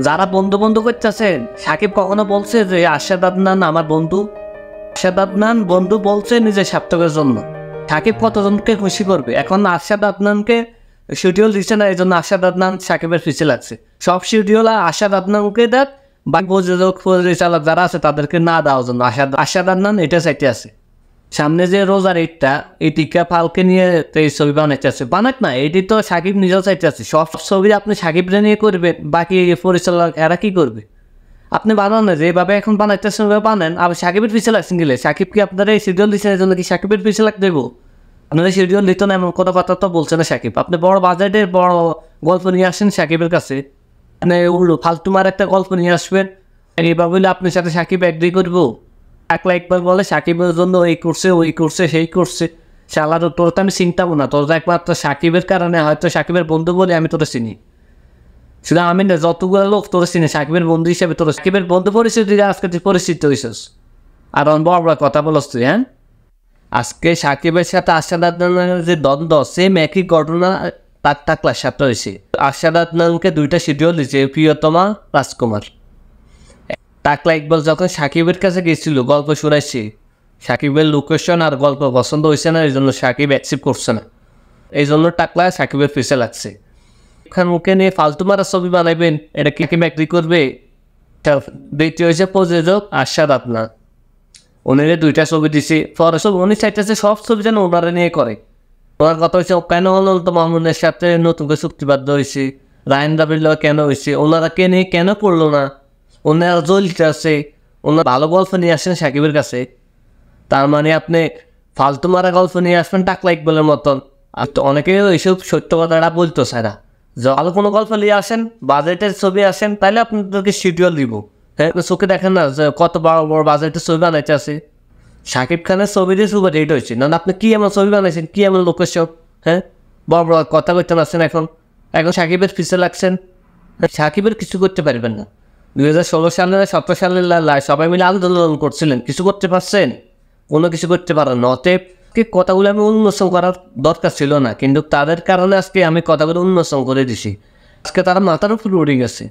যারা বন্ধু বন্ধু করতেছেন, সাকিব কখনো বলছে যে আরশাদ আদনান আমার বন্ধু? আরশাদ আদনান বন্ধু বলছে নিজের স্বার্থকের জন্য। সাকিব কতজনকে খুশি করবে? এখন আরশাদ আদনানকে শিডিউল দিচ্ছে না, এই জন্য আরশাদ আদনান সাকিবের পিছিয়ে লাগছে। সব শিডিউল আরশাদ আদনানকে দেখ, বা প্রযোজক পরিচালক যারা আছে তাদেরকে না দেওয়ার জন্য আরশাদ আদনান এটা চাইতে আছে। সামনে যে রোজার ঈদটা, এই টিকা ফালকে নিয়ে এই ছবি বানাইতেছে, বানাক না, এটি তো সাকিব নিজেও চাইতে আছে। সব ছবি আপনি সাকিবরে নিয়ে করবেন, বাকি পরিচালক এরা কি করবে? আপনি বানান না, যেভাবে এখন বানাইতেছেন বানান। আবার সাকিবের পিছিয়ে লাগছেন গেলে, সাকিব কি আপনারা এই শিডিউল দিচ্ছেন এই জন্য কি সাকিবের পিছিয়ে লাগতে দেবো? আপনারা শিডিউল দিত না এমন কোনো কথা তো বলছে না সাকিব। আপনি বড় বাজেটের বড় গল্প নিয়ে আসেন সাকিবের কাছে, মানে উল্টো ফালতুমার একটা গল্প নিয়ে আসবেন, এইভাবে বলে আপনার সাথে সাকিব এগ্রি করবো? একলা একবার বলে সাকিবের জন্য এই করছে ওই করছে সেই করছে, শালার তোর তো আমি চিনতামও না, তোর একমাত্র সাকিবের কারণে, হয়তো সাকিবের বন্ধু বলে আমি তোরা চিনি। শুধু আমি না, যতগুলো লোক তোরা চিনি সাকিবের বন্ধু হিসেবে, তোর সাকিবের বন্ধু পরিস্থিতি আজকে তুই পরিচিত হয়েছিস। আর বড় বড় কথা বলস তুই, হ্যাঁ? আজকে সাকিবের সাথে আরশাদ আদনানের যে দ্বন্দ্ব, সেম একই ঘটনা তার টাকলার সাথে হয়েছে। আরশাদ আদনানকে দুইটা শিডিউল দিয়েছে, প্রিয়তমা, রাজকুমার। টাকলা ইকবাল যখন সাকিবের কাছে গেছিল গল্প শুনাইছে, সাকিবের লোকেশন আর গল্প পছন্দ হয়েছে না, এই জন্য সাকিব অ্যাকসেপ্ট করছে না, এই জন্য টাকলা সাকিবের পিছে লাগছে। এখান মুখে নিয়ে ফালতু মারা ছবি বানাইবেন, এটা কি বিক্রি করবে? দ্বিতীয় হয়েছে প্রযোজক আরশাদ আদনান, উনিরে দুইটা ছবি দিছে, পরে সব উনি চাইতেছে সব ছবি যেন ওনারা নিয়ে করে। ওনার কথা হয়েছে কেন হলো তো মামুনের সাথে নতুন করে চুক্তিবদ্ধ হয়েছে, রায়ন রাবির কেন হয়েছে, ওনারা কে নিয়ে কেন করলো না? ওনারা জলিতে আছে, ওনার ভালো গল্প নিয়ে আসেন সাকিবের কাছে, তার মানে আপনি ফালতু মারা গল্প নিয়ে আসবেন টাকলা ইকবালের মতন। আর তো অনেকে এইসব সত্য কথাটা বলতো স্যারা, ভালো কোনো গল্প নিয়ে আসেন, বাজেটের ছবি আসেন, তাহলে আপনাদেরকে শিডিউল দিব। হ্যাঁ, চোখে দেখেন না যে কত বড় বড় বাজেটের ছবি বানাইতে আছে। সাকিব খানের ছবি দিয়ে সুপার হিট হয়েছে না, আপনি কি এমন ছবি বানাইছেন, কি এমন লোকেশন? হ্যাঁ, বড় বড় কথা করতে পারছেন, এখন সাকিবের পিছিয়ে লাগছেন। সাকিবের কিছু করতে পারবেন না। 2016 সালে 17 সালের সবাই মিলে আন্দোলন করছিলেন, কিছু করতে পারছেন? কোনো কিছু করতে পারেন না। অতএব কথাগুলো আমি উন্মোচন করার দরকার ছিল না, কিন্তু তাদের কারণে আজকে আমি কথাগুলো উন্মোচন করে দিছি। আজকে তারা মাথার উপর উড়ে গেছে,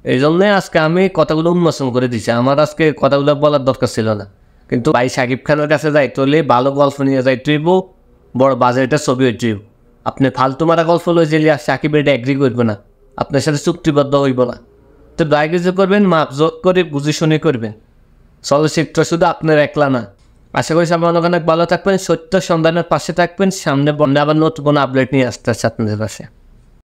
এই জন্যে আজকে আমি কথাগুলো উন্মোচন করে দিছি। আমার আজকে কথাগুলো বলার দরকার ছিল না, কিন্তু ভাই সাকিব খানের কাছে যাইতে হলে ভালো গল্প নিয়ে যাইতে হইব, বড় বাজেটের ছবি হইতে হইব। আপনি ফালতু মারা গল্প লই যে সাকিব এটা এগ্রি করবে না, আপনার সাথে চুক্তিবদ্ধ হইব না। তো দয়া কিছু করবেন, মাপ জোট করে বুঝে শুনে করবেন। চলচ্চিত্র শুধু আপনার একলা না। আশা করি সবাই অনেক ভালো থাকবেন, সত্য সন্ধানের পাশে থাকবেন। সামনে আবার নতুন কোনো আপডেট নিয়ে আসতে আসছে আপনাদের পাশে।